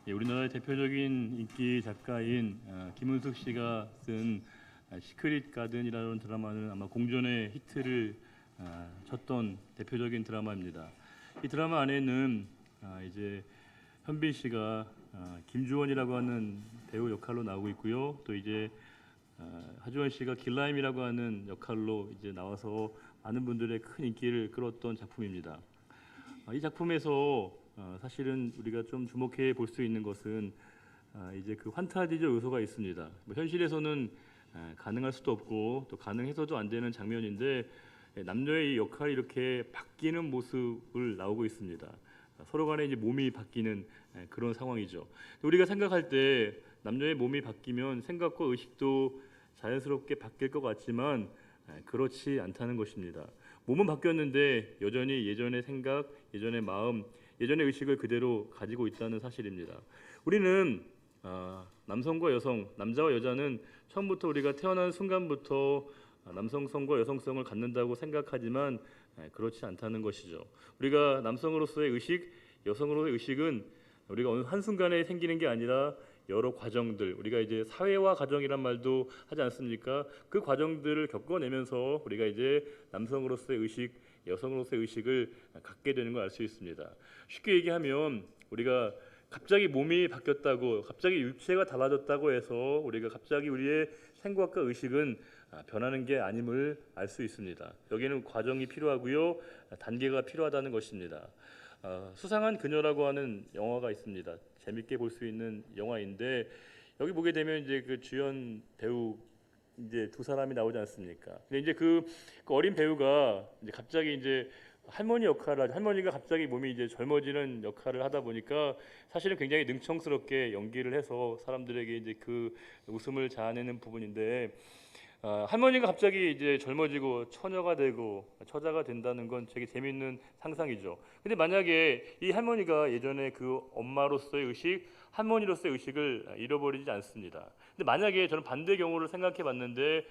우리나라의 대표적인 인기 작가인 김은숙 씨가 쓴 시크릿 가든이라는 드라마는 아마 공전의 히트를 쳤던 대표적인 드라마입니다. 이 드라마 안에는 이제 현빈 씨가 김주원이라고 하는 배우 역할로 나오고 있고요. 또 이제 하주원 씨가 길라임이라고 하는 역할로 이제 나와서 많은 분들의 큰 인기를 끌었던 작품입니다. 이 작품에서 사실은 우리가 좀 주목해 볼 수 있는 것은 이제 그 환타지적 요소가 있습니다. 뭐 현실에서는 가능할 수도 없고 또 가능해서도 안 되는 장면인데 남녀의 이 역할이 이렇게 바뀌는 모습을 나오고 있습니다. 서로 간에 이제 몸이 바뀌는 그런 상황이죠. 우리가 생각할 때 남녀의 몸이 바뀌면 생각과 의식도 자연스럽게 바뀔 것 같지만 그렇지 않다는 것입니다. 몸은 바뀌었는데 여전히 예전의 생각, 예전의 마음, 예전의 의식을 그대로 가지고 있다는 사실입니다. 우리는 남성과 여성, 남자와 여자는 처음부터 우리가 태어난 순간부터 남성성과 여성성을 갖는다고 생각하지만 그렇지 않다는 것이죠. 우리가 남성으로서의 의식, 여성으로서의 의식은 우리가 어느 한순간에 생기는 게 아니라 여러 과정들, 우리가 이제 사회화 과정이란 말도 하지 않습니까? 그 과정들을 겪어내면서 우리가 이제 남성으로서의 의식, 여성으로서의 의식을 갖게 되는 걸 알 수 있습니다. 쉽게 얘기하면 우리가 갑자기 몸이 바뀌었다고, 갑자기 육체가 달라졌다고 해서 우리가 갑자기 우리의 생각과 의식은 변하는 게 아님을 알 수 있습니다. 여기는 과정이 필요하고요, 단계가 필요하다는 것입니다. 수상한 그녀라고 하는 영화가 있습니다. 재밌게 볼 수 있는 영화인데 여기 보게 되면 이제 그 주연 배우 이제 두 사람이 나오지 않습니까? 근데 이제 그 어린 배우가 이제 갑자기 이제 할머니 역할을 하죠. 할머니가 갑자기 몸이 이제 젊어지는 역할을 하다 보니까 사실은 굉장히 능청스럽게 연기를 해서 사람들에게 이제 그 웃음을 자아내는 부분인데 할머니가 갑자기 이제 젊어지고 처녀가 되고 처자가 된다는 건 되게 재미있는 상상이죠. 근데 만약에 이 할머니가 예전에 그 엄마로서의 의식, 할머니로서의 의식을 잃어버리지 않습니다. 근데 만약에 저는 반대 경우를 생각해 봤는데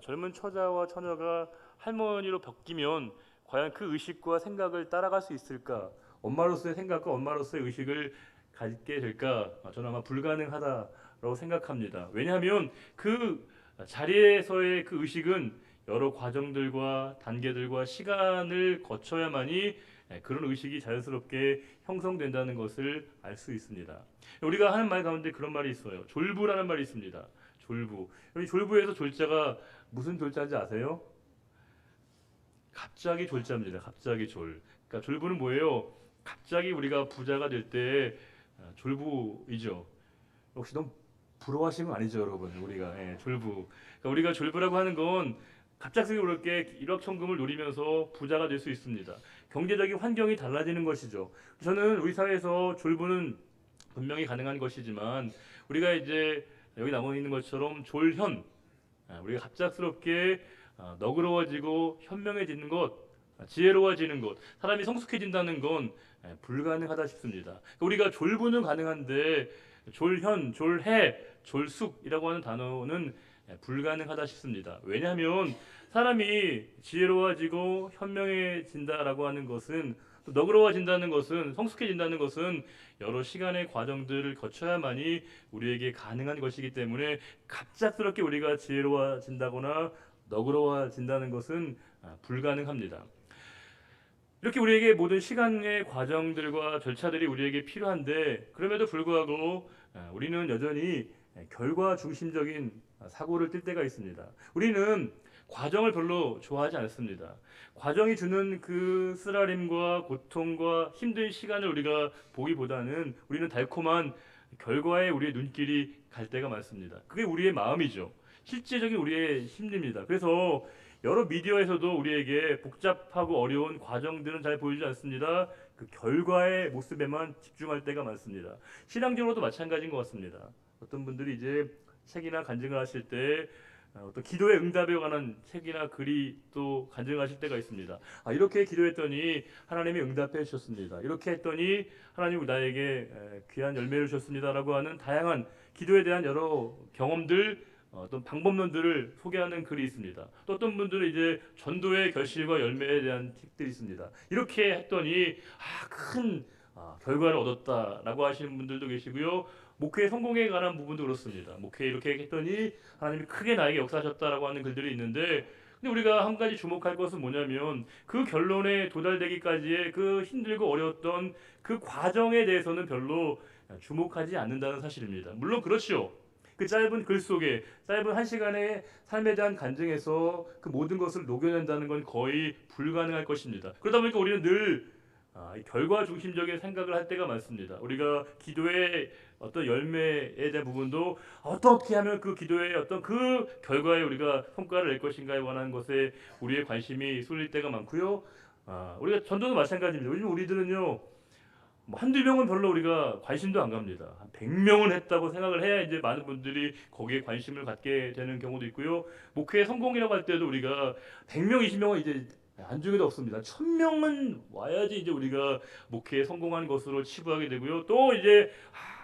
젊은 처자와 처녀가 할머니로 바뀌면 과연 그 의식과 생각을 따라갈 수 있을까? 엄마로서의 생각과 엄마로서의 의식을 갖게 될까? 저는 아마 불가능하다라고 생각합니다. 왜냐하면 그 자리에서의 그 의식은 여러 과정들과 단계들과 시간을 거쳐야만이 그런 의식이 자연스럽게 형성된다는 것을 알 수 있습니다. 우리가 하는 말 가운데 그런 말이 있어요. 졸부라는 말이 있습니다. 졸부. 여기 졸부에서 졸자가 무슨 졸자인지 아세요? 갑자기 졸자입니다. 갑자기 졸. 그러니까 졸부는 뭐예요? 갑자기 우리가 부자가 될 때 졸부이죠. 혹시 너무 부러워하시는 건 아니죠, 여러분? 우리가 졸부. 그러니까 우리가 졸부라고 하는 건 갑작스레 그렇게 일확천금을 노리면서 부자가 될 수 있습니다. 경제적인 환경이 달라지는 것이죠. 저는 우리 사회에서 졸부는 분명히 가능한 것이지만 우리가 이제 여기 나와 있는 것처럼 졸현, 우리가 갑작스럽게 너그러워지고 현명해지는 것, 지혜로워지는 것, 사람이 성숙해진다는 건 불가능하다 싶습니다. 그러니까 우리가 졸부는 가능한데 졸현, 졸해, 졸숙이라고 하는 단어는 불가능하다 싶습니다. 왜냐하면 사람이 지혜로워지고 현명해진다라고 하는 것은, 또 너그러워진다는 것은, 성숙해진다는 것은 여러 시간의 과정들을 거쳐야만이 우리에게 가능한 것이기 때문에 갑작스럽게 우리가 지혜로워진다거나 너그러워진다는 것은 불가능합니다. 이렇게 우리에게 모든 시간의 과정들과 절차들이 우리에게 필요한데 그럼에도 불구하고 우리는 여전히 결과 중심적인 사고를 띨 때가 있습니다. 우리는 과정을 별로 좋아하지 않습니다. 과정이 주는 그 쓰라림과 고통과 힘든 시간을 우리가 보기보다는 우리는 달콤한 결과에 우리의 눈길이 갈 때가 많습니다. 그게 우리의 마음이죠. 실제적인 우리의 심리입니다. 그래서 여러 미디어에서도 우리에게 복잡하고 어려운 과정들은 잘 보여주지 않습니다. 그 결과의 모습에만 집중할 때가 많습니다. 신앙적으로도 마찬가지인 것 같습니다. 어떤 분들이 이제 책이나 간증을 하실 때 어떤 기도의 응답에 관한 책이나 글이 또 간증하실 때가 있습니다. 이렇게 기도했더니 하나님이 응답해 주셨습니다. 이렇게 했더니 하나님이 나에게 귀한 열매를 주셨습니다라고 하는 다양한 기도에 대한 여러 경험들, 어떤 방법론들을 소개하는 글이 있습니다. 또 어떤 분들은 이제 전도의 결실과 열매에 대한 책들이 있습니다. 이렇게 했더니 큰 결과를 얻었다라고 하시는 분들도 계시고요. 목회 성공에 관한 부분도 그렇습니다. 목회 이렇게 했더니 하나님이 크게 나에게 역사하셨다라고 하는 글들이 있는데, 근데 우리가 한 가지 주목할 것은 뭐냐면 그 결론에 도달되기까지의 그 힘들고 어려웠던 그 과정에 대해서는 별로 주목하지 않는다는 사실입니다. 물론 그렇죠. 그 짧은 글 속에 짧은 한 시간의 삶에 대한 간증에서 그 모든 것을 녹여낸다는 건 거의 불가능할 것입니다. 그러다 보니까 우리는 늘 이 결과 중심적인 생각을 할 때가 많습니다. 우리가 기도의 어떤 열매에 대한 부분도 어떻게 하면 그 기도의 어떤 그 결과에 우리가 성과를 낼 것인가에 관한 것에 우리의 관심이 쏠릴 때가 많고요. 우리가 전도도 마찬가지입니다. 요즘 우리들은요, 뭐 한두 명은 별로 우리가 관심도 안 갑니다. 한 100명은 했다고 생각을 해야 이제 많은 분들이 거기에 관심을 갖게 되는 경우도 있고요. 목회 성공이라고 할 때도 우리가 100명, 20명은 이제 안중에도 없습니다. 1000명은 와야지 이제 우리가 목회에 성공한 것으로 치부하게 되고요. 또 이제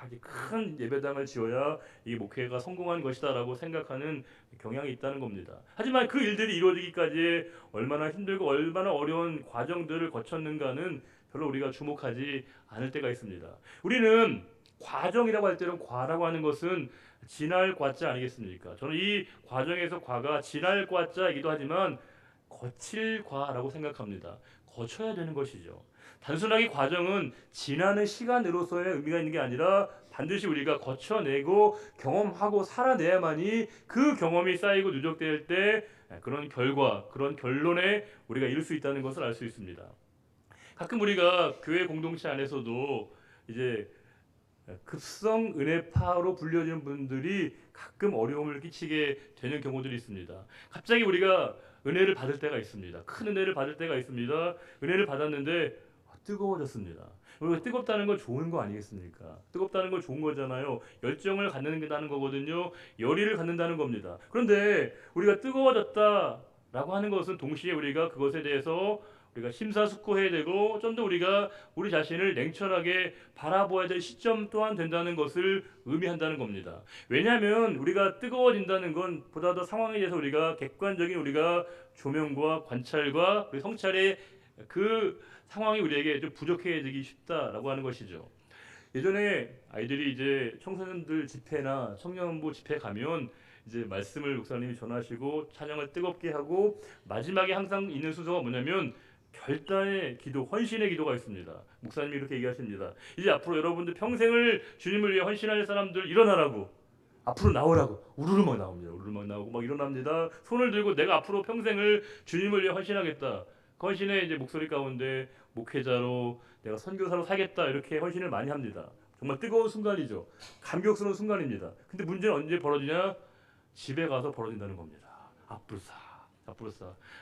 이제 큰 예배당을 지어야 이 목회가 성공한 것이다라고 생각하는 경향이 있다는 겁니다. 하지만 그 일들이 이루어지기까지 얼마나 힘들고 얼마나 어려운 과정들을 거쳤는가는 별로 우리가 주목하지 않을 때가 있습니다. 우리는 과정이라고 할 때는 과라고 하는 것은 지날 과자 아니겠습니까? 저는 이 과정에서 과가 지날 과자이기도 하지만 거칠 과라고 생각합니다. 거쳐야 되는 것이죠. 단순하게 과정은 지나는 시간으로서의 의미가 있는 게 아니라 반드시 우리가 거쳐내고 경험하고 살아내야만이 그 경험이 쌓이고 누적될 때 그런 결과, 그런 결론에 우리가 이룰 수 있다는 것을 알 수 있습니다. 가끔 우리가 교회 공동체 안에서도 이제 급성 은혜파로 불려지는 분들이 가끔 어려움을 끼치게 되는 경우들이 있습니다. 갑자기 우리가 은혜를 받을 때가 있습니다. 큰 은혜를 받을 때가 있습니다. 은혜를 받았는데 뜨거워졌습니다. 우리가 뜨겁다는 건 좋은 거 아니겠습니까? 뜨겁다는 건 좋은 거잖아요. 열정을 갖는다는 거거든요. 열의를 갖는다는 겁니다. 그런데 우리가 뜨거워졌다라고 하는 것은 동시에 우리가 그것에 대해서 우리가 심사숙고해야 되고 좀 더 우리가 우리 자신을 냉철하게 바라보아야 될 시점 또한 된다는 것을 의미한다는 겁니다. 왜냐하면 우리가 뜨거워진다는 건 보다 더 상황에 대해서 우리가 객관적인 우리가 조명과 관찰과 성찰의 그 상황이 우리에게 좀 부족해지기 쉽다라고 하는 것이죠. 예전에 아이들이 이제 청소년들 집회나 청년부 집회 가면 이제 말씀을 목사님이 전하시고 찬양을 뜨겁게 하고 마지막에 항상 있는 순서가 뭐냐면 결단의 기도, 헌신의 기도가 있습니다. 목사님이 이렇게 얘기하십니다. 이제 앞으로 여러분들 평생을 주님을 위해 헌신할 사람들 일어나라고, 앞으로 나오라고. 우르르 막 나옵니다. 우르르 막 나오고 막 일어납니다. 손을 들고 내가 앞으로 평생을 주님을 위해 헌신하겠다. 그 헌신의 이제 목소리 가운데 목회자로 내가 선교사로 살겠다 이렇게 헌신을 많이 합니다. 정말 뜨거운 순간이죠. 감격스러운 순간입니다. 근데 문제는 언제 벌어지냐? 집에 가서 벌어진다는 겁니다. 앞불사.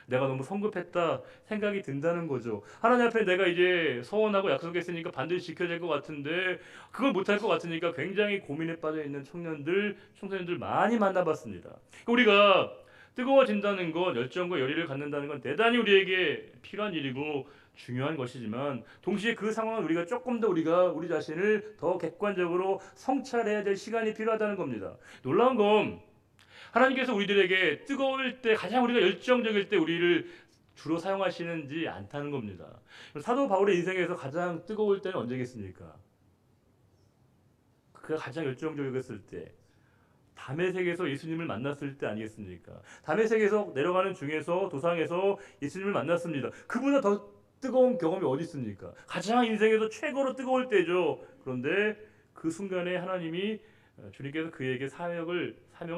내가 너무 성급했다 생각이 든다는 거죠. 하나님 앞에 내가 이제 서원하고 약속했으니까 반드시 지켜야 될 것 같은데 그걸 못할 것 같으니까 굉장히 고민에 빠져 있는 청소년들 많이 만나봤습니다. 우리가 뜨거워진다는 것, 열정과 열의를 갖는다는 건 대단히 우리에게 필요한 일이고 중요한 것이지만 동시에 그 상황을 우리가 조금 더 우리가 우리 자신을 더 객관적으로 성찰해야 될 시간이 필요하다는 겁니다. 놀라운 건 하나님께서 우리들에게 뜨거울 때 가장 우리가 열정적일 때 우리를 주로 사용하시는지 않다는 겁니다. 사도 바울의 인생에서 가장 뜨거울 때는 언제겠습니까? 그가 가장 열정적이었을 때 다메섹에서 예수님을 만났을 때 아니겠습니까? 다메섹에서 내려가는 중에서 도상에서 예수님을 만났습니다. 그보다 더 뜨거운 경험이 어디 있습니까? 가장 인생에서 최고로 뜨거울 때죠. 그런데 그 순간에 하나님이 주님께서 그에게 사명을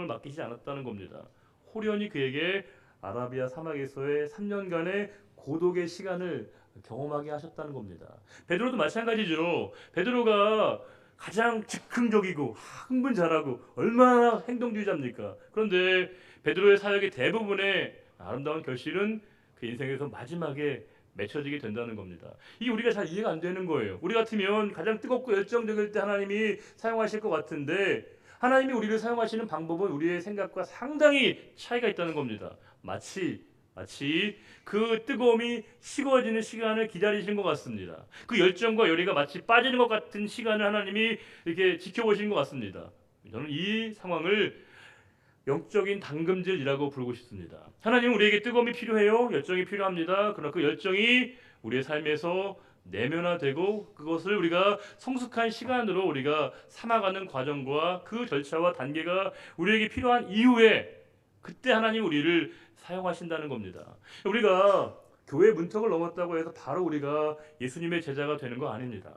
맡기지 않았다는 겁니다. 호련히 그에게 아라비아 사막에서의 3년간의 고독의 시간을 경험하게 하셨다는 겁니다. 베드로도 마찬가지죠. 베드로가 가장 즉흥적이고 흥분 잘하고 얼마나 행동주의자입니까? 그런데 베드로의 사역의 대부분의 아름다운 결실은 그 인생에서 마지막에 맺혀지게 된다는 겁니다. 이게 우리가 잘 이해가 안 되는 거예요. 우리 같으면 가장 뜨겁고 열정적일 때 하나님이 사용하실 것 같은데 하나님이 우리를 사용하시는 방법은 우리의 생각과 상당히 차이가 있다는 겁니다. 마치 그 뜨거움이 식어지는 시간을 기다리시는 것 같습니다. 그 열정과 열의가 마치 빠지는 것 같은 시간을 하나님이 이렇게 지켜보시는 것 같습니다. 저는 이 상황을 영적인 당금질이라고 부르고 싶습니다. 하나님은 우리에게 뜨거움이 필요해요. 열정이 필요합니다. 그러나 그 열정이 우리의 삶에서 내면화되고 그것을 우리가 성숙한 시간으로 우리가 삼아가는 과정과 그 절차와 단계가 우리에게 필요한 이후에 그때 하나님 우리를 사용하신다는 겁니다. 우리가 교회 문턱을 넘었다고 해서 바로 우리가 예수님의 제자가 되는 거 아닙니다.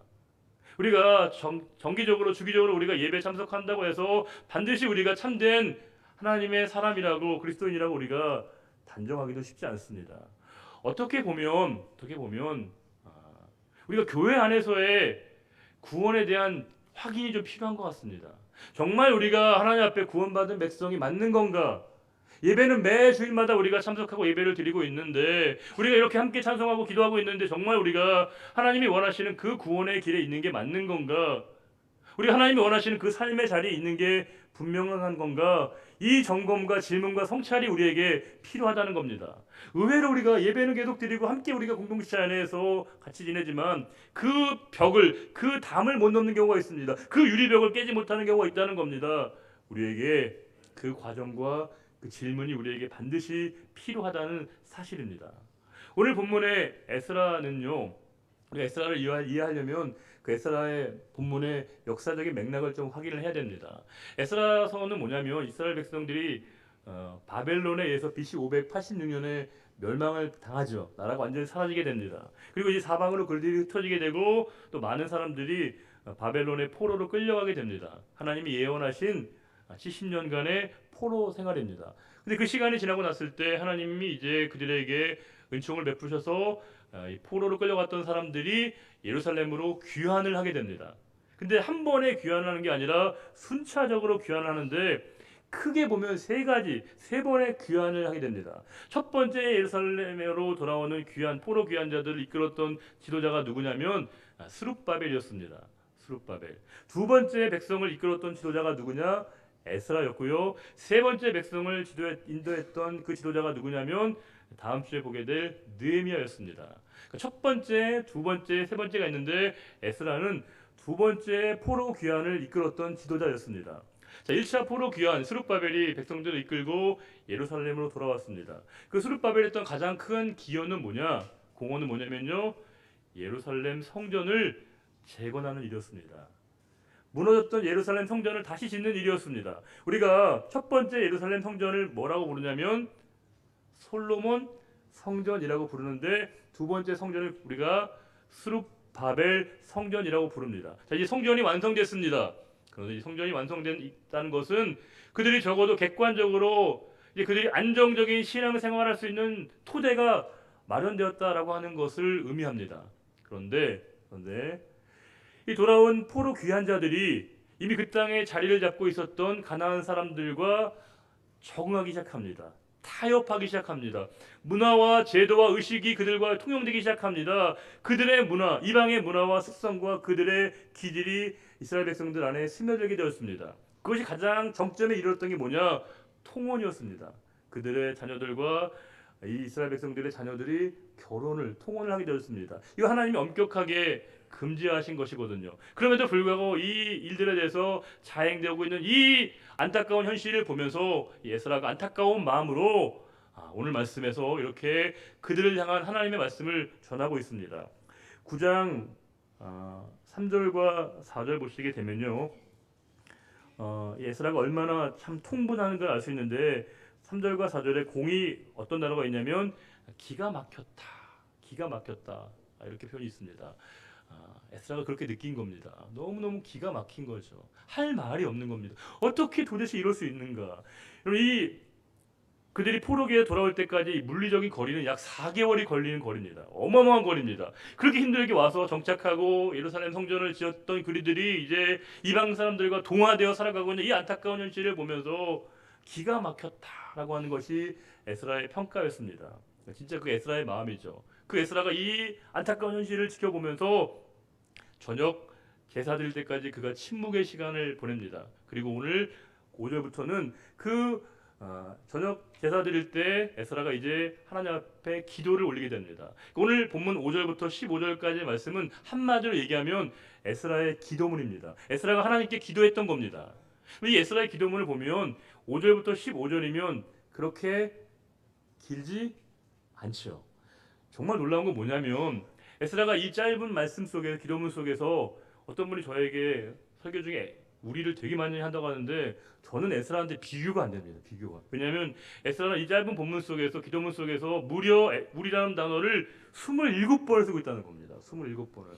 우리가 정기적으로 주기적으로 우리가 예배 참석한다고 해서 반드시 우리가 참된 하나님의 사람이라고 그리스도인이라고 우리가 단정하기도 쉽지 않습니다. 어떻게 보면 우리가 교회 안에서의 구원에 대한 확인이 좀 필요한 것 같습니다. 정말 우리가 하나님 앞에 구원받은 백성이 맞는 건가? 예배는 매 주일마다 우리가 참석하고 예배를 드리고 있는데 우리가 이렇게 함께 찬송하고 기도하고 있는데 정말 우리가 하나님이 원하시는 그 구원의 길에 있는 게 맞는 건가? 우리 하나님이 원하시는 그 삶의 자리에 있는 게 분명한 건가? 이 점검과 질문과 성찰이 우리에게 필요하다는 겁니다. 의외로 우리가 예배는 계속 드리고 함께 우리가 공동체 안에서 같이 지내지만 그 벽을, 그 담을 못 넘는 경우가 있습니다. 그 유리벽을 깨지 못하는 경우가 있다는 겁니다. 우리에게 그 과정과 그 질문이 우리에게 반드시 필요하다는 사실입니다. 오늘 본문의 에스라는요, 우리 에스라를 이해하려면 그 에스라의 본문의 역사적인 맥락을 좀 확인을 해야 됩니다. 에스라서는 뭐냐면 이스라엘 백성들이 바벨론에 의해서 BC 586년에 멸망을 당하죠. 나라가 완전히 사라지게 됩니다. 그리고 이제 사방으로 그들이 흩어지게 되고 또 많은 사람들이 바벨론의 포로로 끌려가게 됩니다. 하나님이 예언하신 70년간의 포로 생활입니다. 근데 그 시간이 지나고 났을 때 하나님이 이제 그들에게 은총을 베푸셔서 이 포로로 끌려갔던 사람들이 예루살렘으로 귀환을 하게 됩니다. 근데 한 번에 귀환하는 게 아니라 순차적으로 귀환하는데 크게 보면 세 번의 귀환을 하게 됩니다. 첫 번째 예루살렘으로 돌아오는 포로 귀환자들을 이끌었던 지도자가 누구냐면 스룹바벨이었습니다. 스룹바벨. 두 번째 백성을 이끌었던 지도자가 누구냐? 에스라였고요. 세 번째 백성을 인도했던 그 지도자가 누구냐면 다음 주에 보게 될 느헤미야였습니다. 첫 번째, 두 번째, 세 번째가 있는데 에스라는 두 번째 포로 귀환을 이끌었던 지도자였습니다. 자, 1차 포로 귀환, 스룹바벨이 백성들을 이끌고 예루살렘으로 돌아왔습니다. 그 스룹바벨이 했던 가장 큰 공헌은 뭐냐면요. 예루살렘 성전을 재건하는 일이었습니다. 무너졌던 예루살렘 성전을 다시 짓는 일이었습니다. 우리가 첫 번째 예루살렘 성전을 뭐라고 부르냐면 솔로몬 성전이라고 부르는데 두 번째 성전을 우리가 스룹바벨 성전이라고 부릅니다. 자, 이제 성전이 완성됐습니다. 그런데 이 성전이 완성됐다는 것은 그들이 적어도 객관적으로 이제 그들이 안정적인 신앙생활할 수 있는 토대가 마련되었다라고 하는 것을 의미합니다. 그런데 이 돌아온 포로 귀환자들이 이미 그 땅에 자리를 잡고 있었던 가나안 사람들과 적응하기 시작합니다. 타협하기 시작합니다. 문화와 제도와 의식이 그들과 통용되기 시작합니다. 그들의 문화, 이방의 문화와 습성과 그들의 기질이 이스라엘 백성들 안에 스며들게 되었습니다. 그것이 가장 정점에 이르렀던 게 뭐냐? 통혼이었습니다. 그들의 자녀들과 이 이스라엘 백성들의 자녀들이 통혼을 하게 되었습니다. 이거 하나님이 엄격하게 금지하신 것이거든요. 그럼에도 불구하고 이 일들에 대해서 자행되고 있는 이 안타까운 현실을 보면서 에스라가 안타까운 마음으로 오늘 말씀에서 이렇게 그들을 향한 하나님의 말씀을 전하고 있습니다. 9장 3절과 4절 보시게 되면요. 에스라가 얼마나 참 통분하는 걸 알 수 있는데 3절과 4절에 공이 어떤 단어가 있냐면 기가 막혔다. 이렇게 표현이 있습니다. 에스라가 그렇게 느낀 겁니다. 너무너무 기가 막힌 거죠. 할 말이 없는 겁니다. 어떻게 도대체 이럴 수 있는가? 그들이 포로기에 돌아올 때까지 물리적인 거리는 약 4개월이 걸리는 거리입니다. 어마어마한 거리입니다. 그렇게 힘들게 와서 정착하고 예루살렘 성전을 지었던 그들이 이제 이방 사람들과 동화되어 살아가고 있는 이 안타까운 현실을 보면서 기가 막혔다라고 하는 것이 에스라의 평가였습니다. 진짜 그 에스라의 마음이죠. 그 에스라가 이 안타까운 현실을 지켜보면서 저녁 제사 드릴 때까지 그가 침묵의 시간을 보냅니다. 그리고 오늘 5절부터는 저녁 제사 드릴 때 에스라가 이제 하나님 앞에 기도를 올리게 됩니다. 오늘 본문 5절부터 15절까지의 말씀은 한마디로 얘기하면 에스라의 기도문입니다. 에스라가 하나님께 기도했던 겁니다. 이 에스라의 기도문을 보면 5절부터 15절이면 그렇게 길지 않죠. 정말 놀라운 건 뭐냐면 에스라가 이 짧은 말씀 속에 기도문 속에서 어떤 분이 저에게 설교 중에 우리를 되게 많이 한다고 하는데 저는 에스라한테 비교가 안 됩니다. 비교가. 왜냐하면 에스라는 이 짧은 본문 속에서 기도문 속에서 무려 우리라는 단어를 27번을 쓰고 있다는 겁니다. 27번을.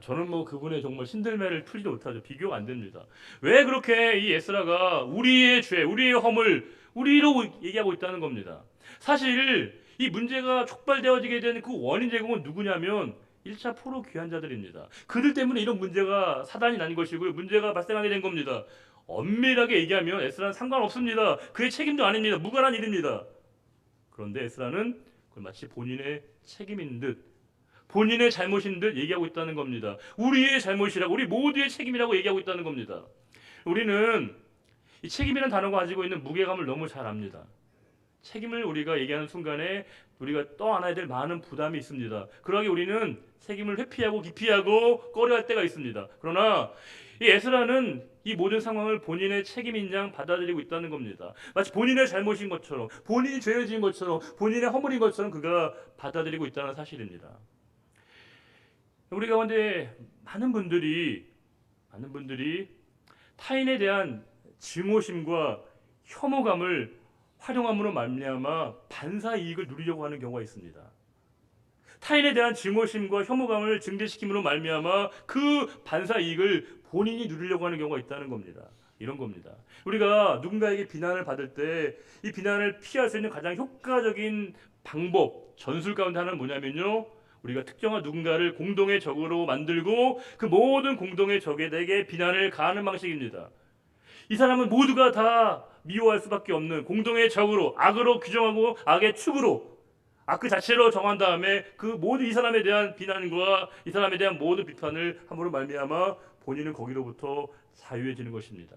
저는 뭐 그분의 정말 신들매를 풀지도 못하죠. 비교가 안 됩니다. 왜 그렇게 이 에스라가 우리의 죄, 우리의 허물, 우리로 얘기하고 있다는 겁니다. 사실 이 문제가 촉발되어지게 된 그 원인 제공은 누구냐면 1차 포로 귀환자들입니다. 그들 때문에 이런 문제가 사단이 난 것이고요. 문제가 발생하게 된 겁니다. 엄밀하게 얘기하면 에스라는 상관없습니다. 그의 책임도 아닙니다. 무관한 일입니다. 그런데 에스라는 그걸 마치 본인의 책임인 듯, 본인의 잘못인 듯 얘기하고 있다는 겁니다. 우리의 잘못이라고, 우리 모두의 책임이라고 얘기하고 있다는 겁니다. 우리는 이 책임이라는 단어가 가지고 있는 무게감을 너무 잘 압니다. 책임을 우리가 얘기하는 순간에 우리가 떠안아야 될 많은 부담이 있습니다. 그러기 우리는 책임을 회피하고 기피하고 꺼려할 때가 있습니다. 그러나 이 에스라는 이 모든 상황을 본인의 책임인 양 받아들이고 있다는 겁니다. 마치 본인의 잘못인 것처럼, 본인이 죄를 지은 것처럼, 본인의 허물인 것처럼 그가 받아들이고 있다는 사실입니다. 우리 가운데 많은 분들이 타인에 대한 증오심과 혐오감을 활용함으로 말미암아 반사 이익을 누리려고 하는 경우가 있습니다. 타인에 대한 증오심과 혐오감을 증대시킴으로 말미암아 그 반사 이익을 본인이 누리려고 하는 경우가 있다는 겁니다. 이런 겁니다. 우리가 누군가에게 비난을 받을 때 이 비난을 피할 수 있는 가장 효과적인 방법, 전술 가운데 하나는 뭐냐면요. 우리가 특정한 누군가를 공동의 적으로 만들고 그 모든 공동의 적에게 비난을 가하는 방식입니다. 이 사람은 모두가 다 미워할 수밖에 없는 공동의 적으로, 악으로 규정하고 악의 축으로, 악 그 자체로 정한 다음에 그 모든 이 사람에 대한 비난과 이 사람에 대한 모든 비판을 함으로 말미암아 본인은 거기로부터 자유해지는 것입니다.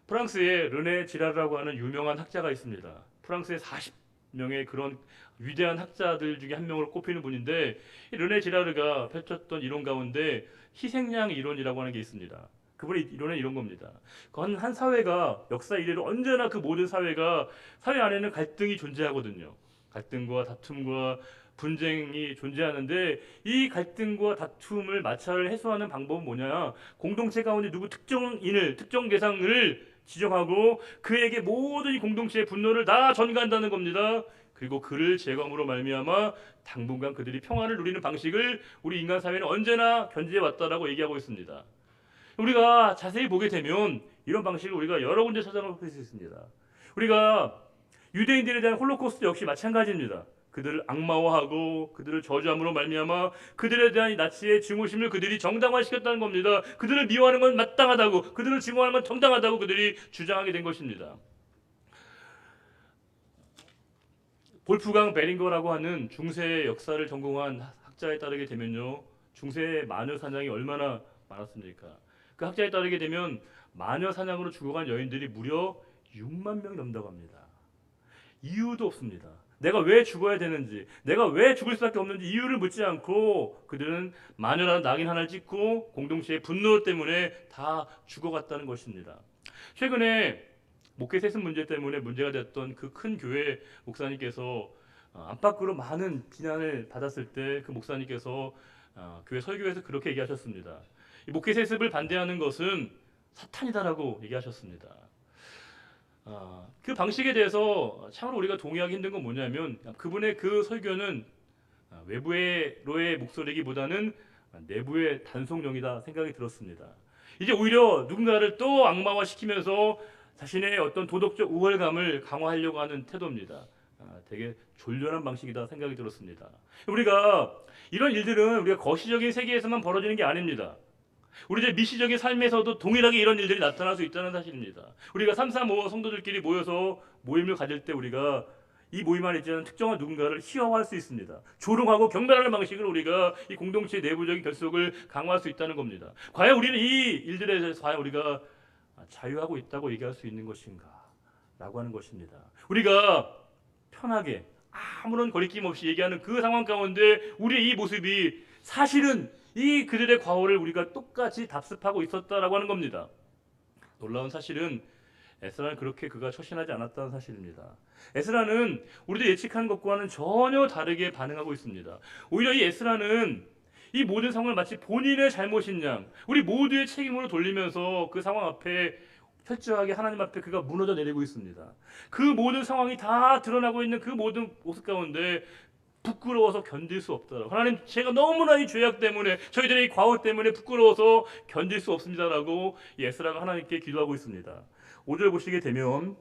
프랑스에 르네 지라르라고 하는 유명한 학자가 있습니다. 프랑스의 40명의 그런 위대한 학자들 중에 한 명으로 꼽히는 분인데, 이 르네 지라르가 펼쳤던 이론 가운데 희생양 이론이라고 하는 게 있습니다. 그분의 이론은 이런 겁니다. 한 사회가 역사 이래로 언제나 그 모든 사회가 사회 안에는 갈등이 존재하거든요. 갈등과 다툼과 분쟁이 존재하는데 이 갈등과 다툼을 마찰을 해소하는 방법은 뭐냐? 공동체 가운데 누구 특정인을, 특정 대상을 지정하고 그에게 모든 이 공동체의 분노를 다 전가한다는 겁니다. 그리고 그를 제거함으로 말미암아 당분간 그들이 평안을 누리는 방식을 우리 인간 사회는 언제나 견지해 왔다라고 얘기하고 있습니다. 우리가 자세히 보게 되면 이런 방식을 우리가 여러 군데 찾아볼 수 있습니다. 우리가 유대인들에 대한 홀로코스트 역시 마찬가지입니다. 그들을 악마화하고 그들을 저주함으로 말미암아 그들에 대한 이 나치의 증오심을 그들이 정당화시켰다는 겁니다. 그들을 미워하는 건 마땅하다고, 그들을 증오하는 건 정당하다고 그들이 주장하게 된 것입니다. 볼프강 베링거라고 하는 중세의 역사를 전공한 학자에 따르게 되면요, 중세의 마녀 사냥이 얼마나 많았습니까? 그 학자에 따르게 되면 마녀 사냥으로 죽어간 여인들이 무려 6만 명이 넘는다고 합니다. 이유도 없습니다. 내가 왜 죽어야 되는지, 내가 왜 죽을 수밖에 없는지 이유를 묻지 않고 그들은 마녀라는 낙인 하나를 찍고 공동체의 분노 때문에 다 죽어갔다는 것입니다. 최근에 목회 세습 문제 때문에 문제가 됐던 그 큰 교회 목사님께서 안팎으로 많은 비난을 받았을 때 그 목사님께서 교회 설교에서 그렇게 얘기하셨습니다. 이 목회 세습을 반대하는 것은 사탄이다라고 얘기하셨습니다. 그 방식에 대해서 참으로 우리가 동의하기 힘든 건 뭐냐면 그분의 그 설교는 외부로의 목소리기보다는 내부의 단속용이다 생각이 들었습니다. 이제 오히려 누군가를 또 악마화시키면서 자신의 어떤 도덕적 우월감을 강화하려고 하는 태도입니다. 되게 졸렬한 방식이다 생각이 들었습니다. 우리가 이런 일들은 우리가 거시적인 세계에서만 벌어지는 게 아닙니다. 우리들 미시적인 삶에서도 동일하게 이런 일들이 나타날 수 있다는 사실입니다. 우리가 335 성도들끼리 모여서 모임을 가질 때 우리가 이 모임 안에 있는 특정한 누군가를 희화화할 수 있습니다. 조롱하고 경멸하는 방식으로 우리가 이 공동체 내부적인 결속을 강화할 수 있다는 겁니다. 과연 우리는 이 일들에 대해서 과연 우리가 자유하고 있다고 얘기할 수 있는 것인가? 라고 하는 것입니다. 우리가 편하게 아무런 거리낌 없이 얘기하는 그 상황 가운데 우리의 이 모습이 사실은 이 그들의 과오를 우리가 똑같이 답습하고 있었다라고 하는 겁니다. 놀라운 사실은 에스라는 그렇게 그가 처신하지 않았다는 사실입니다. 에스라는 우리도 예측한 것과는 전혀 다르게 반응하고 있습니다. 오히려 이 에스라는 이 모든 상황을 마치 본인의 잘못인 양, 우리 모두의 책임으로 돌리면서 그 상황 앞에 철저하게 하나님 앞에 그가 무너져 내리고 있습니다. 그 모든 상황이 다 드러나고 있는 그 모든 모습 가운데 부끄러워서 견딜 수 없다라고. 하나님, 제가 너무나 이 죄악 때문에, 저희들의 이 과오 때문에 부끄러워서 견딜 수 없습니다라고 이 에스라가 하나님께 기도하고 있습니다. 5절 보시게 되면,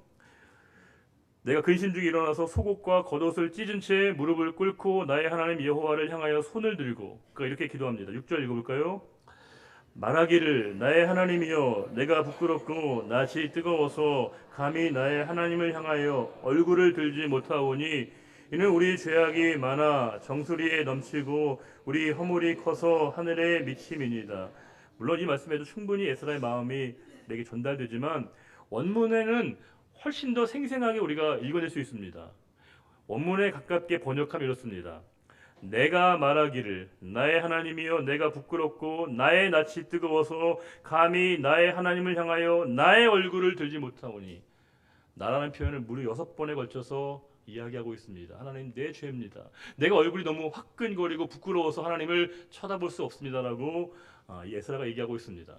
내가 근심 중에 일어나서 속옷과 겉옷을 찢은 채 무릎을 꿇고 나의 하나님 여호와를 향하여 손을 들고, 그가 이렇게 기도합니다. 6절 읽어볼까요? 말하기를 나의 하나님이여, 내가 부끄럽고 낯이 뜨거워서 감히 나의 하나님을 향하여 얼굴을 들지 못하오니 이는 우리 죄악이 많아 정수리에 넘치고 우리 허물이 커서 하늘에 미침이니이다. 물론 이 말씀에도 충분히 에스라의 마음이 내게 전달되지만 원문에는 훨씬 더 생생하게 우리가 읽어낼 수 있습니다. 원문에 가깝게 번역하면 이렇습니다. 내가 말하기를 나의 하나님이여, 내가 부끄럽고 나의 낯이 뜨거워서 감히 나의 하나님을 향하여 나의 얼굴을 들지 못하오니, 나라는 표현을 무려 6번에 걸쳐서 이야기하고 있습니다. 하나님, 내 죄입니다. 내가 얼굴이 너무 화끈거리고 부끄러워서 하나님을 쳐다볼 수 없습니다라고 이 에스라가 얘기하고 있습니다.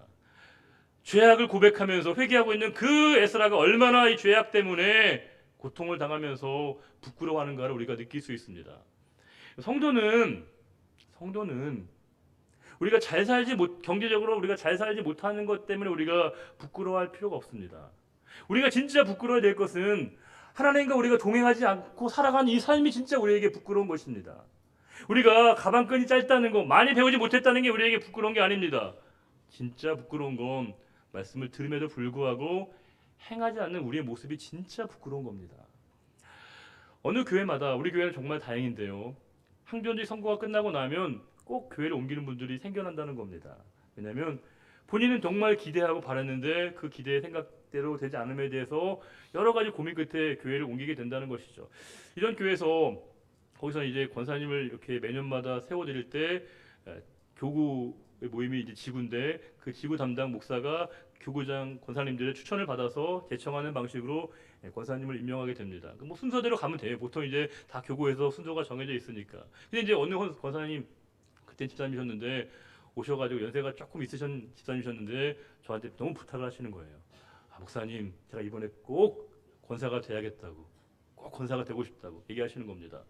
죄악을 고백하면서 회개하고 있는 그 에스라가 얼마나 이 죄악 때문에 고통을 당하면서 부끄러워하는가를 우리가 느낄 수 있습니다. 성도는 우리가 잘 살지 못, 경제적으로 우리가 잘 살지 못하는 것 때문에 우리가 부끄러워할 필요가 없습니다. 우리가 진짜 부끄러워야 될 것은 하나님과 우리가 동행하지 않고 살아가는 이 삶이 진짜 우리에게 부끄러운 것입니다. 우리가 가방끈이 짧다는 거, 많이 배우지 못했다는 게 우리에게 부끄러운 게 아닙니다. 진짜 부끄러운 건 말씀을 들음에도 불구하고 행하지 않는 우리의 모습이 진짜 부끄러운 겁니다. 어느 교회마다, 우리 교회는 정말 다행인데요, 항변주의 선거가 끝나고 나면 꼭 교회를 옮기는 분들이 생겨난다는 겁니다. 왜냐하면 본인은 정말 기대하고 바랐는데 그 기대의 생각대로 되지 않음에 대해서 여러 가지 고민 끝에 교회를 옮기게 된다는 것이죠. 이런 교회에서 거기서 이제 권사님을 이렇게 매년마다 세워드릴 때 교구의 모임이 이제 지구인데, 그 지구 담당 목사가 교구장 권사님들의 추천을 받아서 제청하는 방식으로 권사님을 임명하게 됩니다. 뭐 순서대로 가면 돼요. 보통 이제 다 교구에서 순서가 정해져 있으니까. 근데 이제 어느 권사님, 그때 집사님이셨는데 오셔가지고 연세가 조금 있으신 집사님이셨는데 저한테 너무 부탁을 하시는 거예요. 목사님, 제가 이번에 꼭 권사가 돼야겠다고, 꼭 권사가 되고 싶다고 얘기하시는 겁니다.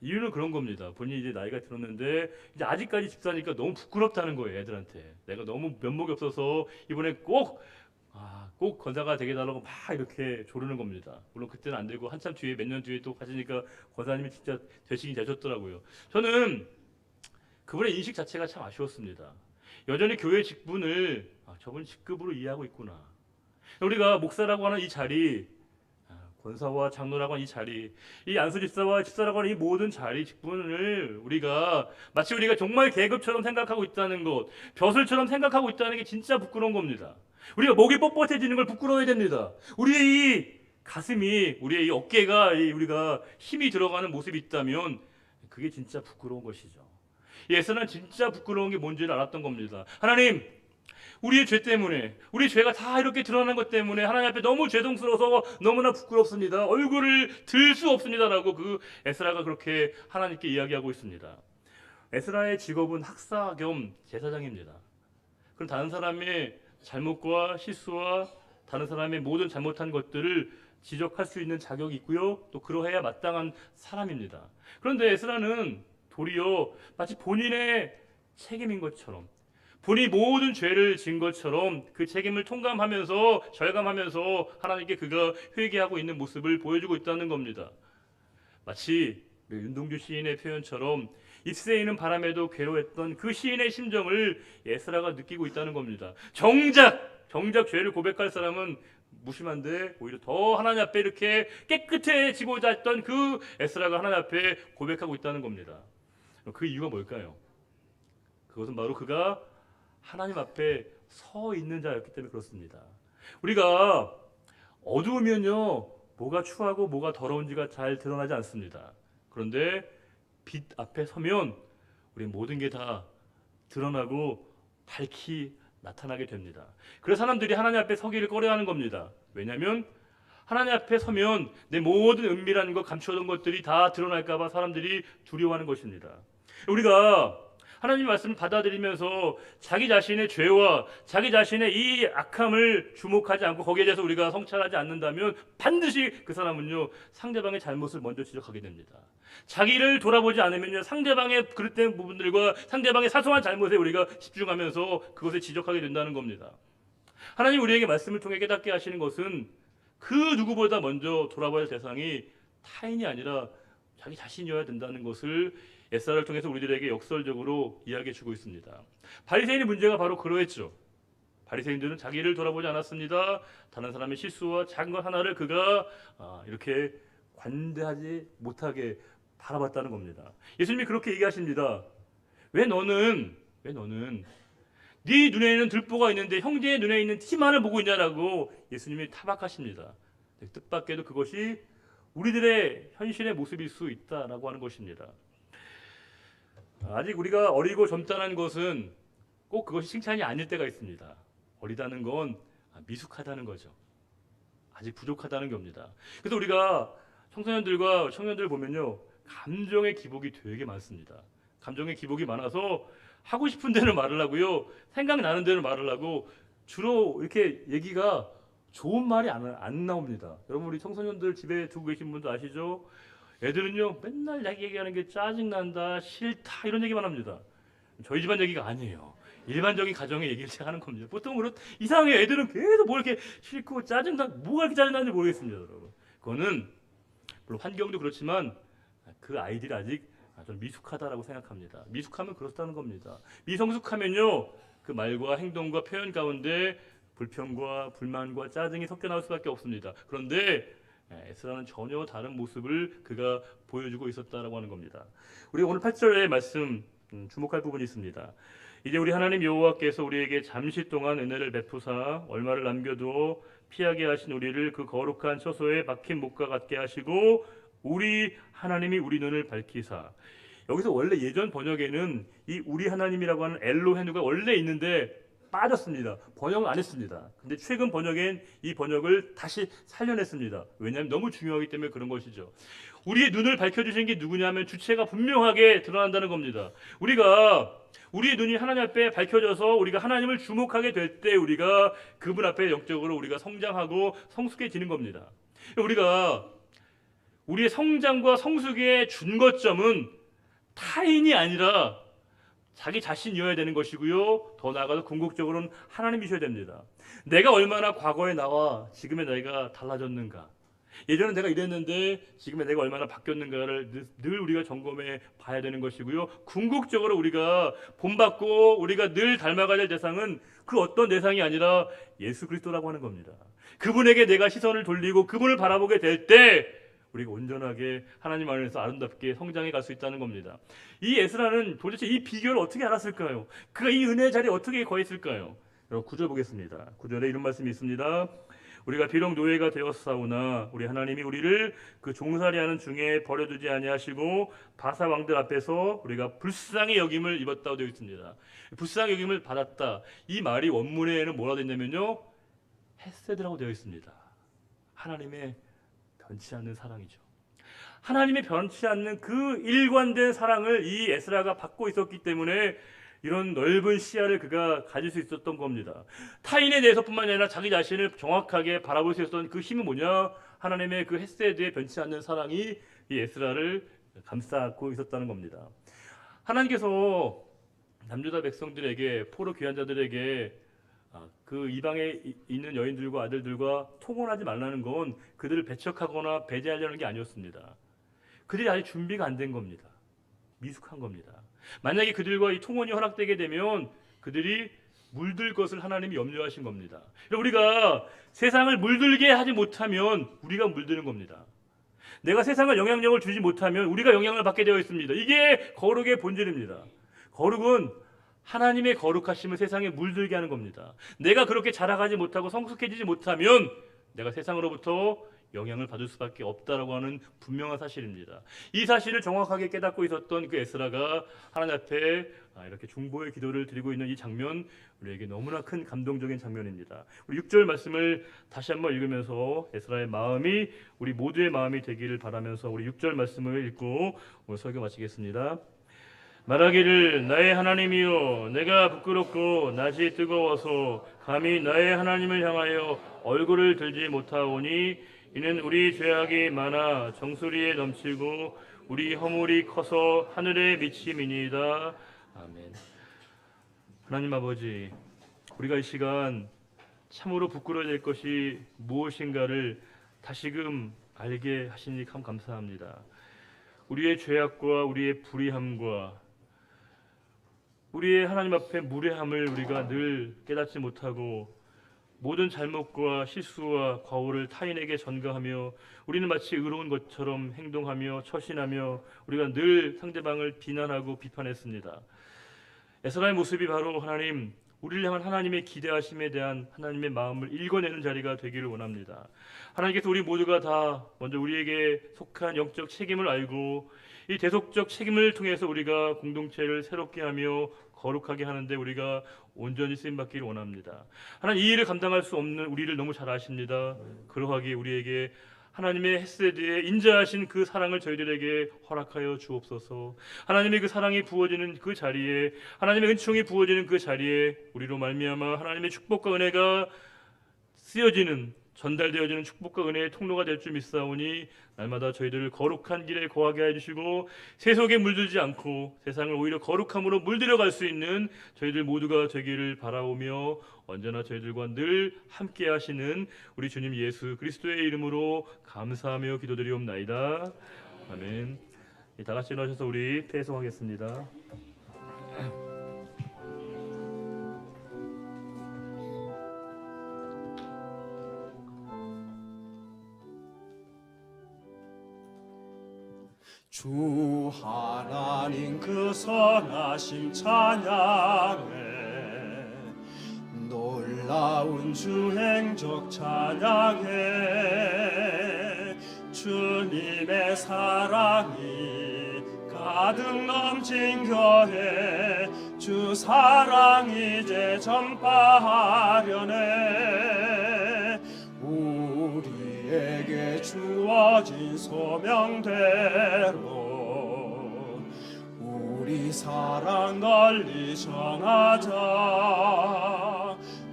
이유는 그런 겁니다. 본인이 이제 나이가 들었는데 이제 아직까지 집사니까 너무 부끄럽다는 거예요, 애들한테. 내가 너무 면목이 없어서 이번에 꼭 권사가 되게 달라고 막 이렇게 조르는 겁니다. 물론 그때는 안 되고 한참 뒤에, 몇 년 뒤에 또 가시니까 권사님이 진짜 되시긴 되셨더라고요. 저는 그분의 인식 자체가 참 아쉬웠습니다. 여전히 교회 직분을 저분 직급으로 이해하고 있구나. 우리가 목사라고 하는 이 자리, 권사와 장로라고 하는 이 자리, 이 안수 집사와 집사라고 하는 이 모든 자리 직분을 우리가 마치 우리가 정말 계급처럼 생각하고 있다는 것, 벼슬처럼 생각하고 있다는 게 진짜 부끄러운 겁니다. 우리가 목이 뻣뻣해지는 걸 부끄러워해야 됩니다. 우리의 이 가슴이, 우리의 이 어깨가, 우리가 힘이 들어가는 모습이 있다면 그게 진짜 부끄러운 것이죠. 예수는 진짜 부끄러운 게 뭔지를 알았던 겁니다. 하나님, 우리의 죄 때문에, 우리 죄가 다 이렇게 드러난 것 때문에 하나님 앞에 너무 죄송스러워서 너무나 부끄럽습니다. 얼굴을 들 수 없습니다라고 그 에스라가 그렇게 하나님께 이야기하고 있습니다. 에스라의 직업은 학사 겸 제사장입니다. 그럼 다른 사람의 잘못과 실수와 다른 사람의 모든 잘못한 것들을 지적할 수 있는 자격이 있고요, 또 그러해야 마땅한 사람입니다. 그런데 에스라는 도리어 마치 본인의 책임인 것처럼, 본인이 모든 죄를 진 것처럼 그 책임을 통감하면서, 절감하면서 하나님께 그가 회개하고 있는 모습을 보여주고 있다는 겁니다. 마치 윤동주 시인의 표현처럼 잎새이는 바람에도 괴로웠던 그 시인의 심정을 에스라가 느끼고 있다는 겁니다. 정작 죄를 고백할 사람은 무심한데 오히려 더 하나님 앞에 이렇게 깨끗해지고자 했던 그 에스라가 하나님 앞에 고백하고 있다는 겁니다. 그 이유가 뭘까요? 그것은 바로 그가 하나님 앞에 서 있는 자였기 때문에 그렇습니다. 우리가 어두우면요, 뭐가 추하고 뭐가 더러운지가 잘 드러나지 않습니다. 그런데 빛 앞에 서면 우리 모든 게 다 드러나고 밝히 나타나게 됩니다. 그래서 사람들이 하나님 앞에 서기를 꺼려하는 겁니다. 왜냐하면 하나님 앞에 서면 내 모든 은밀한 것, 감추어둔 것들이 다 드러날까 봐 사람들이 두려워하는 것입니다. 우리가 하나님 말씀을 받아들이면서 자기 자신의 죄와 자기 자신의 이 악함을 주목하지 않고 거기에 대해서 우리가 성찰하지 않는다면 반드시 그 사람은요 상대방의 잘못을 먼저 지적하게 됩니다. 자기를 돌아보지 않으면요 상대방의 그릇된 부분들과 상대방의 사소한 잘못에 우리가 집중하면서 그것을 지적하게 된다는 겁니다. 하나님 우리에게 말씀을 통해 깨닫게 하시는 것은 그 누구보다 먼저 돌아봐야 할 대상이 타인이 아니라 자기 자신이어야 된다는 것을 에스라를 통해서 우리들에게 역설적으로 이야기해 주고 있습니다. 바리새인의 문제가 바로 그러했죠. 바리새인들은 자기를 돌아보지 않았습니다. 다른 사람의 실수와 작은 것 하나를 그가 이렇게 관대하지 못하게 바라봤다는 겁니다. 예수님이 그렇게 얘기하십니다. 왜 너는 네 눈에 있는 들보가 있는데 형제의 눈에 있는 티만을 보고 있냐라고 예수님이 타박하십니다. 뜻밖에도 그것이 우리들의 현실의 모습일 수 있다라고 하는 것입니다. 아직 우리가 어리고 젊다는 것은 꼭 그것이 칭찬이 아닐 때가 있습니다. 어리다는 건 미숙하다는 거죠. 아직 부족하다는 겁니다. 그래서 우리가 청소년들과 청년들 보면요 감정의 기복이 되게 많습니다. 감정의 기복이 많아서 하고 싶은 대로 말을 하고요 생각나는 대로 말을 하고 주로 이렇게 얘기가 좋은 말이 안 나옵니다. 여러분 우리 청소년들 집에 두고 계신 분도 아시죠? 애들은요 맨날 자기 얘기하는 게 짜증난다 싫다 이런 얘기만 합니다. 저희 집안 얘기가 아니에요. 일반적인 가정의 얘기를 제가 하는 겁니다. 보통 이상해요. 애들은 계속 뭐 이렇게 싫고 짜증나 뭐가 이렇게 짜증나는지 모르겠습니다. 여러분 그거는 물론 환경도 그렇지만 그 아이들이 아직 좀 미숙하다라고 생각합니다. 미숙하면 그렇다는 겁니다. 미성숙하면요 그 말과 행동과 표현 가운데 불평과 불만과 짜증이 섞여 나올 수밖에 없습니다. 그런데 에스라는 전혀 다른 모습을 그가 보여주고 있었다라고 하는 겁니다. 우리가 오늘 8절의 말씀 주목할 부분이 있습니다. 이제 우리 하나님 여호와께서 우리에게 잠시 동안 은혜를 베푸사 얼마를 남겨두어 피하게 하신 우리를 그 거룩한 처소에 박힌 목과 같게 하시고 우리 하나님이 우리 눈을 밝히사. 여기서 원래 예전 번역에는 이 우리 하나님이라고 하는 엘로헤누가 원래 있는데 빠졌습니다. 번역을 안 했습니다. 근데 최근 번역엔 이 번역을 다시 살려냈습니다. 왜냐하면 너무 중요하기 때문에 그런 것이죠. 우리의 눈을 밝혀주신 게 누구냐면 주체가 분명하게 드러난다는 겁니다. 우리가 우리의 눈이 하나님 앞에 밝혀져서 우리가 하나님을 주목하게 될 때 우리가 그분 앞에 영적으로 우리가 성장하고 성숙해지는 겁니다. 우리가 우리의 성장과 성숙의 준거점은 타인이 아니라 자기 자신이어야 되는 것이고요. 더 나아가서 궁극적으로는 하나님이셔야 됩니다. 내가 얼마나 과거의 나와 지금의 내가 달라졌는가. 예전에 내가 이랬는데 지금의 내가 얼마나 바뀌었는가를 늘 우리가 점검해 봐야 되는 것이고요. 궁극적으로 우리가 본받고 우리가 늘 닮아가야 될 대상은 그 어떤 대상이 아니라 예수 그리스도라고 하는 겁니다. 그분에게 내가 시선을 돌리고 그분을 바라보게 될 때 우리가 온전하게 하나님 안에서 아름답게 성장해 갈 수 있다는 겁니다. 이 에스라는 도대체 이 비결을 어떻게 알았을까요? 그가 이 은혜의 자리에 어떻게 거했을까요? 여러분 9절 보겠습니다. 9절에 이런 말씀이 있습니다. 우리가 비록 노예가 되었사오나 우리 하나님이 우리를 그 종살이하는 중에 버려두지 아니하시고 바사 왕들 앞에서 우리가 불쌍히 여김을 입었다고 되어 있습니다. 불쌍히 여김을 받았다. 이 말이 원문에는 뭐라 되어 있냐면요. 헤세드라고 되어 있습니다. 하나님의 변치 않는 사랑이죠. 하나님의 변치 않는 그 일관된 사랑을 이 에스라가 받고 있었기 때문에 이런 넓은 시야를 그가 가질 수 있었던 겁니다. 타인에 대해서뿐만 아니라 자기 자신을 정확하게 바라볼 수 있었던 그 힘은 뭐냐? 하나님의 그 헤세드의 변치 않는 사랑이 이 에스라를 감싸고 있었다는 겁니다. 하나님께서 남유다 백성들에게 포로 귀한 자들에게 그 이방에 있는 여인들과 아들들과 통혼하지 말라는 건 그들을 배척하거나 배제하려는 게 아니었습니다. 그들이 아직 준비가 안 된 겁니다. 미숙한 겁니다. 만약에 그들과 이 통혼이 허락되게 되면 그들이 물들 것을 하나님이 염려하신 겁니다. 우리가 세상을 물들게 하지 못하면 우리가 물드는 겁니다. 내가 세상을 영향력을 주지 못하면 우리가 영향을 받게 되어 있습니다. 이게 거룩의 본질입니다. 거룩은 하나님의 거룩하심을 세상에 물들게 하는 겁니다. 내가 그렇게 자라가지 못하고 성숙해지지 못하면 내가 세상으로부터 영향을 받을 수밖에 없다라고 하는 분명한 사실입니다. 이 사실을 정확하게 깨닫고 있었던 그 에스라가 하나님 앞에 이렇게 중보의 기도를 드리고 있는 이 장면, 우리에게 너무나 큰 감동적인 장면입니다. 우리 6절 말씀을 다시 한번 읽으면서 에스라의 마음이 우리 모두의 마음이 되기를 바라면서 우리 6절 말씀을 읽고 오늘 설교 마치겠습니다. 말하기를 나의 하나님이여 내가 부끄럽고 낯이 뜨거워서 감히 나의 하나님을 향하여 얼굴을 들지 못하오니 이는 우리 죄악이 많아 정수리에 넘치고 우리 허물이 커서 하늘에 미침이니이다. 아멘. 하나님 아버지, 우리가 이 시간 참으로 부끄러워야 될 것이 무엇인가를 다시금 알게 하시니 참 감사합니다. 우리의 죄악과 우리의 불의함과 우리의 하나님 앞에 무례함을 우리가 늘 깨닫지 못하고 모든 잘못과 실수와 과오를 타인에게 전가하며 우리는 마치 의로운 것처럼 행동하며 처신하며 우리가 늘 상대방을 비난하고 비판했습니다. 에스라의 모습이 바로 하나님, 우리를 향한 하나님의 기대하심에 대한 하나님의 마음을 읽어내는 자리가 되기를 원합니다. 하나님께서 우리 모두가 다 먼저 우리에게 속한 영적 책임을 알고 이 대속적 책임을 통해서 우리가 공동체를 새롭게 하며 거룩하게 하는데 우리가 온전히 쓰임받기를 원합니다. 하나님, 이 일을 감당할 수 없는 우리를 너무 잘 아십니다. 그러하기에 우리에게 하나님의 헤세드에 인자하신 그 사랑을 저희들에게 허락하여 주옵소서. 하나님의 그 사랑이 부어지는 그 자리에, 하나님의 은총이 부어지는 그 자리에 우리로 말미암아 하나님의 축복과 은혜가 쓰여지는, 전달되어지는 축복과 은혜의 통로가 될 줄 믿사오니 날마다 저희들을 거룩한 길에 거하게 해주시고 세속에 물들지 않고 세상을 오히려 거룩함으로 물들여갈 수 있는 저희들 모두가 되기를 바라오며 언제나 저희들과 늘 함께 하시는 우리 주님 예수 그리스도의 이름으로 감사하며 기도드리옵나이다. 아멘. 다 같이 일어나셔서 우리 패송하겠습니다. 주 하나님 그 선하심 찬양해 놀라운 주 행적 찬양해 주님의 사랑이 가득 넘친 교회 주 사랑 이제 전파하려네 우리에게 주어진 소명대로 우리 사랑 널리 전하자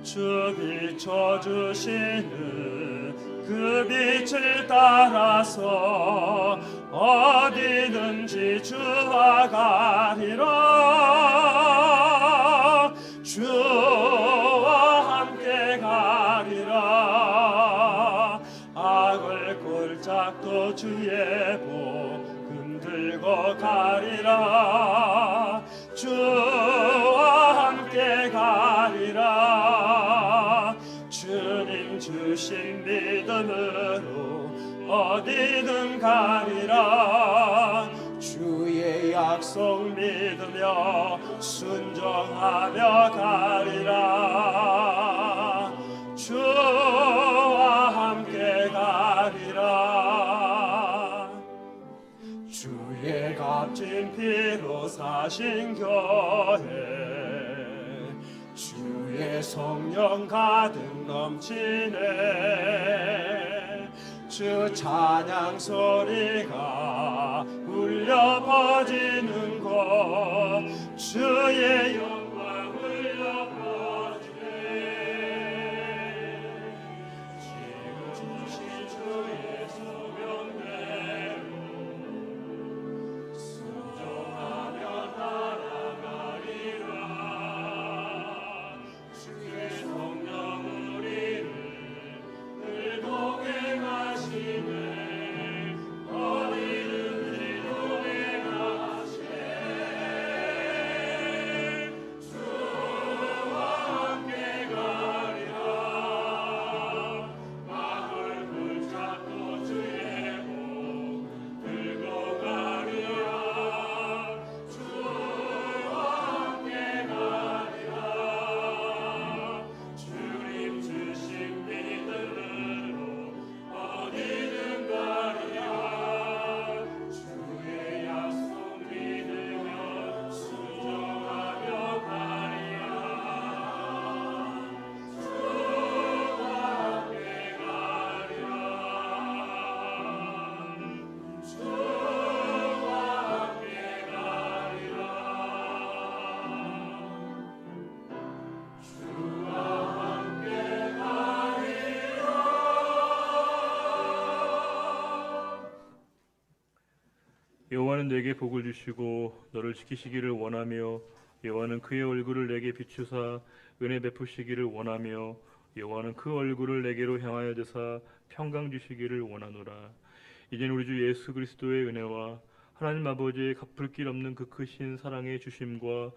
주 비춰주시는 그 빛을 따라서 어디든지 주와 가리라 주와 함께 가리라 악을 꼴짝도 주의 복음 들고 가리라 주와 함께 가리라 주님 주신 믿음으로 어디든 가리라 주의 약속 믿으며 순종하며 가리라 주와 함께 가리라 주의 값진 피로 사신 교회 주의 성령 가득 넘치네 주 찬양 소리가 울려 퍼지는 곳 주의 영광 울려 퍼지네 지금 주신 주의 소명대로 순종하며 따라가리라 주의 성령 우리를 늘 동행하시네 어디든지 동행하시네 여호와는 내게 복을 주시고 너를 지키시기를 원하며 여호와는 그의 얼굴을 내게 비추사 은혜 베푸시기를 원하며 여호와는 그 얼굴을 내게로 향하여 드사 평강 주시기를 원하노라. 이제는 우리 주 예수 그리스도의 은혜와 하나님 아버지의 갚을 길 없는 그 크신 사랑의 주심과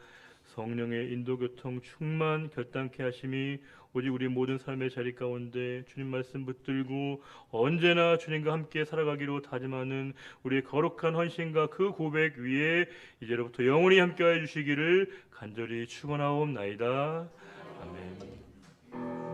성령의 인도교통 충만 결단케 하심이 오직 우리 모든 삶의 자리 가운데 주님 말씀 붙들고 언제나 주님과 함께 살아가기로 다짐하는 우리의 거룩한 헌신과 그 고백 위에 이제로부터 영원히 함께하여 주시기를 간절히 축원하옵나이다. 아멘.